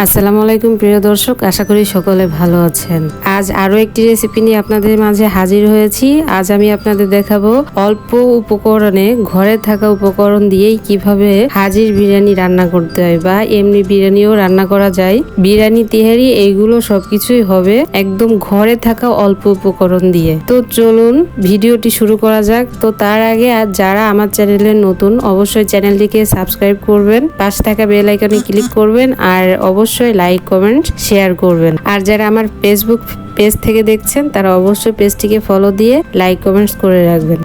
আসসালামু আলাইকুম প্রিয় দর্শক, আশা করি সকলে ভালো আছেন। আজ আরো একটি রেসিপি নিয়ে আপনাদের মাঝে হাজির হয়েছি। আজ আমি আপনাদের দেখাবো অল্প উপকরণে, ঘরে থাকা উপকরণ দিয়েই কিভাবে হাজির বিরিয়ানি রান্না করতে হয় বা এমনি বিরিয়ানিও রান্না করা যায়। বিরিয়ানি, তেহারি এইগুলো সবকিছুই হবে একদম ঘরে থাকা অল্প উপকরণ দিয়ে। তো চলুন ভিডিওটি শুরু করা যাক। তো তার আগে আর যারা আমার চ্যানেলে নতুন, অবশ্যই চ্যানেলটিকে সাবস্ক্রাইব করবেন, পাশে থাকা বেল আইকনে ক্লিক করবেন, আর অবশ্যই লাইক, কমেন্ট, শেয়ার করবেন। আর যারা আমার ফেসবুক পেজ থেকে দেখছেন তারা অবশ্যই পেজটিকে ফলো দিয়ে লাইক, কমেন্টস করে রাখবেন।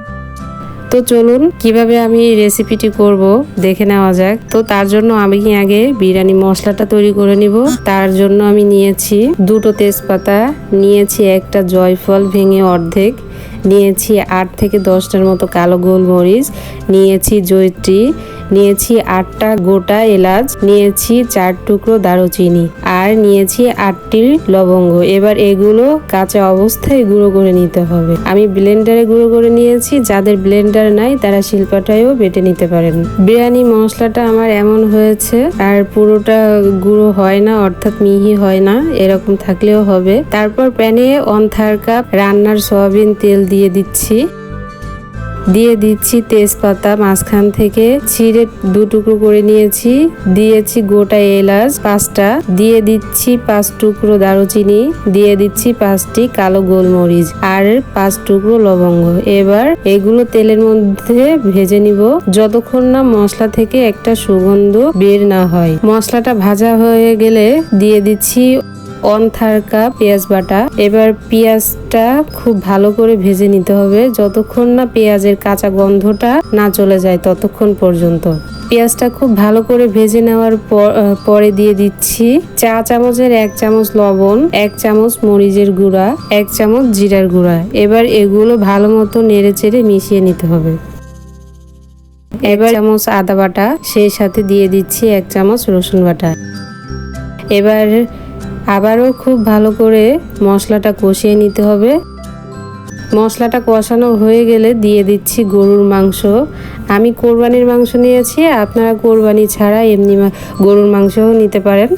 তো চলুন কিভাবে আমি রেসিপিটি করব দেখে নেওয়া যাক। তো তার জন্য আমি আগে বিরিয়ানি মশলাটা তৈরি করে নিব। তার জন্য আমি নিয়েছি দুটো তেজপাতা, নিয়েছি একটা জয়ফল ভেঙে অর্ধেক, নিয়েছি 8 থেকে 10টার মতো কালো গোলমরিচ, নিয়েছি জয়িত্রী, নিয়েছি 8টা গোটা এলাচ, নিয়েছি 4 টুকরো দারুচিনি, আর নিয়েছি 8টি লবঙ্গ। এবার এগুলো কাঁচা অবস্থায় গুঁড়ো করে নিতে হবে। আমি ব্লেন্ডারে গুঁড়ো করে নিয়েছি, যাদের ব্লেন্ডার নাই তারা শিলপাটায়ও বেটে নিতে পারেন। বিরিয়ানি মশলাটা আমার এমন হয়েছে, আর পুরোটা গুঁড়ো হয় না, অর্থাৎ মিহি হয় না, এরকম থাকলেও হবে। তারপর প্যানে 1/3 কাপ রান্নার সয়াবিন তেল দিয়ে দিচ্ছি তেজপাতা মাঝখান থেকে ছিঁড়ে 2 টুকরো করে নিয়েছি, দিয়েছি গোটা এলাচ 5টা, দিয়ে দিচ্ছি 5 টুকরো দারুচিনি, দিয়ে দিচ্ছি 5টি কালো গোলমরিচ আর 5 টুকরো লবঙ্গ। এবার এগুলো তেলের মধ্যে ভেজে নিব যতক্ষণ না মশলা থেকে একটা সুগন্ধ বের না হয়। মশলাটা ভাজা হয়ে গেলে দিয়ে দিচ্ছি 1/3 কাপ পেঁয়াজ বাটা। এবার পেঁয়াজটা খুব ভালো করে ভেজে নিতে হবে যতক্ষণ না পেঁয়াজের কাঁচা গন্ধটা না চলে যায়, ততক্ষণ পর্যন্ত। পেঁয়াজটা খুব ভালো করে ভেজে নেওয়ার পরে দিয়ে দিচ্ছি চা চামচের 1 চামচ লবণ, 1 চামচ মরিচের গুঁড়া, 1 চামচ জিরার গুঁড়া। এবার এগুলো ভালো মতো নেড়ে চেড়ে মিশিয়ে নিতে হবে। এবার 1 চামচ আদা বাটা, সেই সাথে দিয়ে দিচ্ছি 1 চামচ রসুন বাটা। এবার আবারও খুব ভালো করে মশলাটা কষিয়ে নিতে হবে। মশলাটা কষানো হয়ে গেলে দিয়ে দিচ্ছি গরুর মাংস। আমি কোরবানির মাংস নিয়েছি, আপনারা কোরবানি ছাড়া এমনি গরুর মাংসও নিতে পারেন।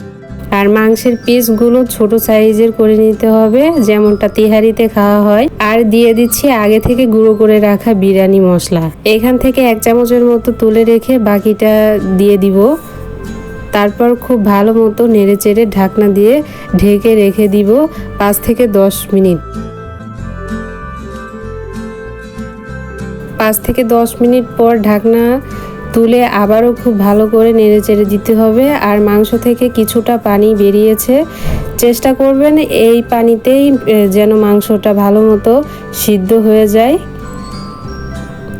আর মাংসের পিসগুলো ছোট সাইজের করে নিতে হবে, যেমনটা তিহারিতে খাওয়া হয়। আর দিয়ে দিচ্ছি আগে থেকে গুঁড়ো করে রাখা বিরিয়ানি মশলা। এখান থেকে 1 চামচের মতো তুলে রেখে বাকিটা দিয়ে দিব। তারপর খুব ভালো মতো নেড়ে চেড়ে ঢাকনা দিয়ে ঢেকে রেখে দিব 5 থেকে 10 মিনিট। 5 থেকে 10 মিনিট পর ঢাকনা তুলে আবারও খুব ভালো করে নেড়ে চেড়ে দিতে হবে। আর মাংস থেকে কিছুটা পানি বেরিয়েছে, চেষ্টা করবেন এই পানিতেই যেন মাংসটা ভালো মতো সিদ্ধ হয়ে যায়।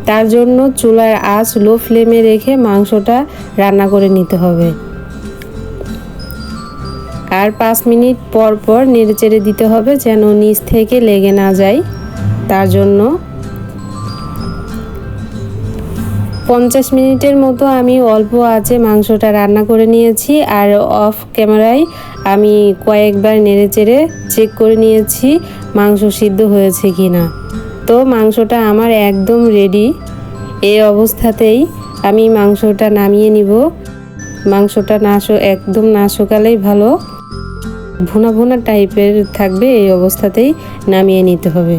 তার জন্য চুলার আঁচ লো ফ্লেমে রেখে মাংসটা রান্না করে নিতে হবে। আর 5 মিনিট পর পর নেড়েচেড়ে দিতে হবে যেন নিচ থেকে লেগে না যায়। তার জন্য 50 মিনিটের মতো আমি অল্প আঁচে মাংসটা রান্না করে নিয়েছি। আর অফ ক্যামেরায় আমি কয়েকবার নেড়েচেড়ে চেক করে নিয়েছি মাংস সিদ্ধ হয়েছে কিনা। তো মাংসটা আমার একদম রেডি। এই অবস্থাতেই আমি মাংসটা নামিয়ে নিব। মাংসটা একদম না শুকালেই ভালো, ভুনা ভুনা টাইপের থাকবে, এই অবস্থাতেই নামিয়ে নিতে হবে।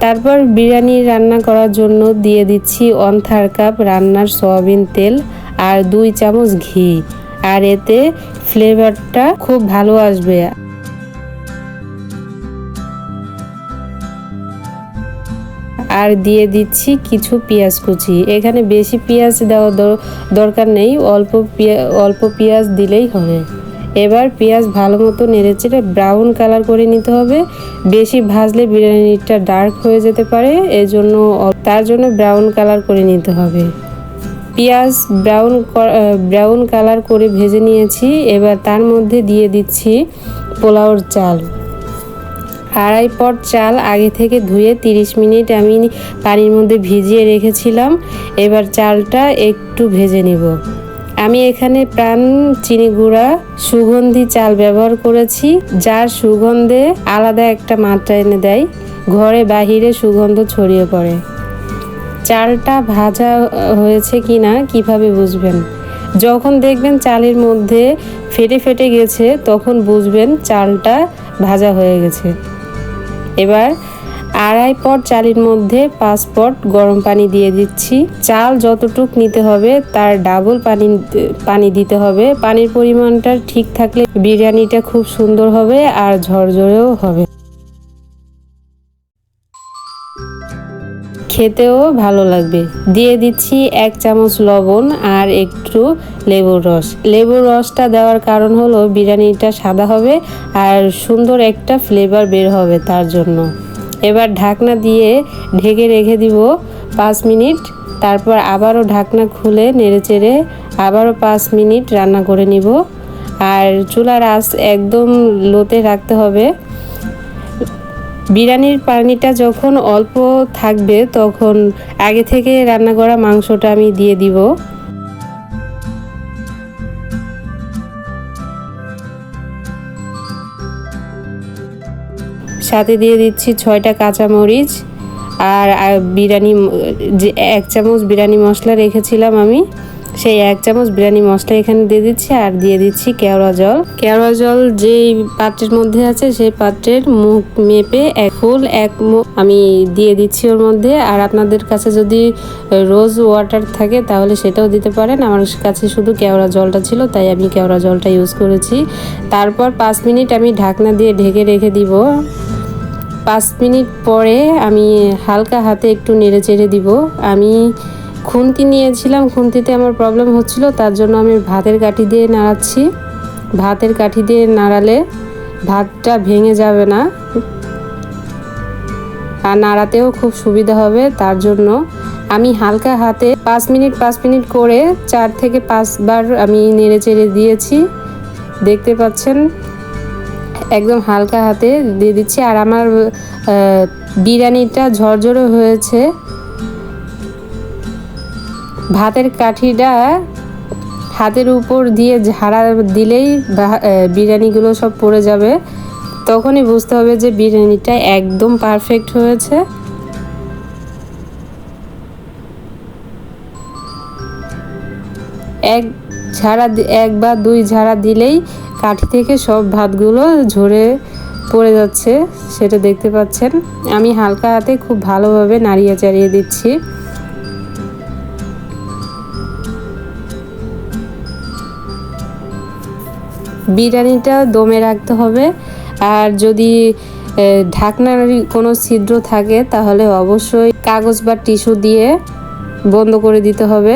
তারপর বিরিয়ানি রান্না করার জন্য দিয়ে দিচ্ছি 1/3 কাপ রান্নার সয়াবিন তেল আর 2 চামচ ঘি। আর এতে ফ্লেভারটা খুব ভালো আসবে। আর দিয়ে দিচ্ছি কিছু পেঁয়াজ কুচি। এখানে বেশি পেঁয়াজ দেওয়া দরকার নেই, অল্প পেঁয়াজ দিলেই হবে। এবার পেঁয়াজ ভালো মতো নেড়েচেড়ে ব্রাউন কালার করে নিতে হবে। বেশি ভাজলে বিরিয়ানিটা ডার্ক হয়ে যেতে পারে, তার জন্য ব্রাউন কালার করে নিতে হবে। পেঁয়াজ ব্রাউন কালার করে ভেজে নিয়েছি। এবার তার মধ্যে দিয়ে দিচ্ছি পোলাওর চাল। 2.5 পট চাল আগে থেকে ধুয়ে 30 মিনিট আমি পানির মধ্যে ভিজিয়ে রেখেছিলাম। এবার চালটা একটু ভেজে নিব। আমি এখানে প্রাণ চিনি গুঁড়া সুগন্ধি চাল ব্যবহার করেছি, যার সুগন্ধে আলাদা একটা মাত্রা এনে দেয়, ঘরে বাহিরে সুগন্ধ ছড়িয়ে পড়ে। চালটা ভাজা হয়েছে কিনা কিভাবে বুঝবেন? যখন দেখবেন চালের মধ্যে ফেটে ফেটে গেছে তখন বুঝবেন চালটা ভাজা হয়ে গেছে। এবার 2.5 পট চালের মধ্যে 5 পট গরম পানি দিয়ে দিচ্ছি। চাল যতটুক নিতে হবে তার ডাবল পানি দিতে হবে। পানির পরিমাণটা ঠিক থাকলে বিরিয়ানিটা খুব সুন্দর হবে আর ঝরঝরেও হবে, খেতেও ভালো লাগবে। দিয়ে দিচ্ছি 1 চামচ লবণ আর একটু লেবুর রস। লেবুর রসটা দেওয়ার কারণ হলো বিরিয়ানিটা সাদা হবে আর সুন্দর একটা ফ্লেভার বের হবে তার জন্য। এবার ঢাকনা দিয়ে ঢেকে রেখে দিব 5 মিনিট। তারপর আবারও ঢাকনা খুলে নেড়েচেড়ে আবারও 5 মিনিট রান্না করে নিব। আর চুলার আঁচ একদম লোতে রাখতে হবে। বিরিয়ানির পানিটা যখন অল্প থাকবে তখন আগে থেকে রান্না করা মাংসটা আমি দিয়ে দিব। সাথে দিয়ে দিচ্ছি 6টা কাঁচামরিচ আর বিরিয়ানি যে 1 চামচ বিরিয়ানি মশলা রেখেছিলাম আমি, সেই 1 চামচ বিরিয়ানি মশলা এখানে দিয়ে দিচ্ছি। আর দিয়ে দিচ্ছি কেওড়া জল। কেওড়া জল যেই পাত্রের মধ্যে আছে সেই পাত্রের মুখ মেপে ফুল 1 মুখ আমি দিয়ে দিচ্ছি ওর মধ্যে। আর আপনাদের কাছে যদি রোজ ওয়াটার থাকে তাহলে সেটাও দিতে পারেন। আমার কাছে শুধু কেওড়া জলটা ছিল তাই আমি কেওড়া জলটা ইউজ করেছি। তারপর 5 মিনিট আমি ঢাকনা দিয়ে ঢেকে রেখে দিব। 5 মিনিট পরে আমি হালকা হাতে একটু নেড়ে চেড়ে দিব। আমি খুন্তি নিয়েছিলাম, খুন্তিতে আমার প্রবলেম হচ্ছিল, তার জন্য আমি ভাতের কাঠি দিয়ে নাড়াচ্ছি। ভাতের কাঠি দিয়ে নাড়ালে ভাতটা ভেঙে যাবে না আর নাড়াতেও খুব সুবিধা হবে। তার জন্য আমি হালকা হাতে 5 মিনিট করে 4 থেকে 5 বার আমি নেড়ে চেড়ে দিয়েছি। দেখতে পাচ্ছেন একদম হালকা হাতে দিয়ে দিচ্ছি। আর আমার বিরিয়ানিটা ঝরঝরে হয়েছে। ভাতের কাঠিটা হাতের উপর দিয়ে ঝাড়া দিলেই বিরিয়ানিগুলো সব পড়ে যাবে, তখনই বুঝতে হবে যে বিরিয়ানিটা একদম পারফেক্ট হয়েছে। এক বা 2 ঝাড়া দিলেই কাঠি থেকে সব ভাতগুলো ঝরে পড়ে যাচ্ছে, সেটা দেখতে পাচ্ছেন। আমি হালকা হাতে খুব ভালোভাবে নাড়িয়ে চাড়িয়ে দিচ্ছি। বিরিয়ানিটা দমে রাখতে হবে। আর যদি ঢাকনার কোনো ছিদ্র থাকে তাহলে অবশ্যই কাগজ বা টিস্যু দিয়ে বন্ধ করে দিতে হবে।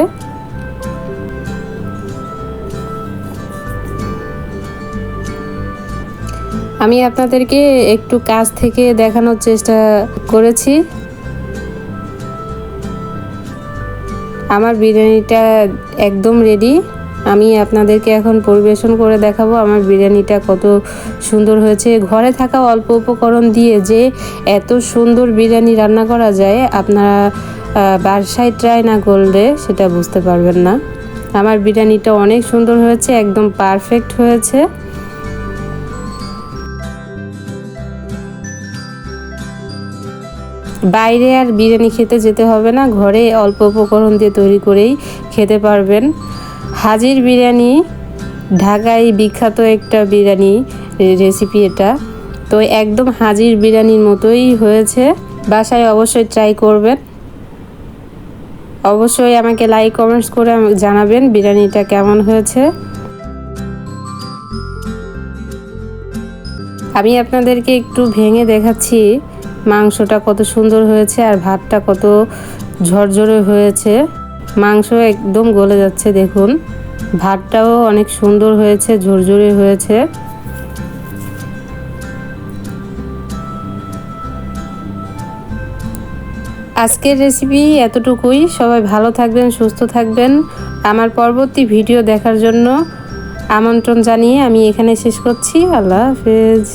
আমি আপনাদেরকে একটু কাছ থেকে দেখানোর চেষ্টা করেছি। আমার বিরিয়ানিটা একদম রেডি। আমি আপনাদেরকে এখন পরিবেশন করে দেখাবো আমার বিরিয়ানিটা কত সুন্দর হয়েছে। ঘরে থাকা অল্প উপকরণ দিয়ে যে এত সুন্দর বিরিয়ানি রান্না করা যায়, আপনারা বাসায় ট্রাই না করলে সেটা বুঝতে পারবেন না। আমার বিরিয়ানিটা অনেক সুন্দর হয়েছে, একদম পারফেক্ট হয়েছে। বাইরে আর বিরিয়ানি খেতে যেতে হবে না, ঘরে অল্প উপকরণ দিয়ে তৈরি করেই খেতে পারবেন। হাজির বিরিয়ানি ঢাকায় বিখ্যাত একটা বিরিয়ানি রেসিপি এটা। তো একদম হাজির বিরিয়ানির মতোই হয়েছে। বাসায় অবশ্যই ট্রাই করবেন। অবশ্যই আমাকে লাইক কমেন্টস করে জানাবেন বিরিয়ানিটা কেমন হয়েছে। আমি আপনাদেরকে একটু ভেঙে দেখাচ্ছি মাংসটা কত সুন্দর হয়েছে আর ভাতটা কত ঝরঝরে হয়েছে। মাংস একদম গলে যাচ্ছে, দেখুন। ভাতটাও অনেক সুন্দর হয়েছে, ঝরঝরে হয়েছে। আজকের রেসিপি এতটুকুই। সবাই ভালো থাকবেন, সুস্থ থাকবেন। আমার পরবর্তী ভিডিও দেখার জন্য আমন্ত্রণ জানিয়ে আমি এখানে শেষ করছি। আল্লাহ হাফেজ।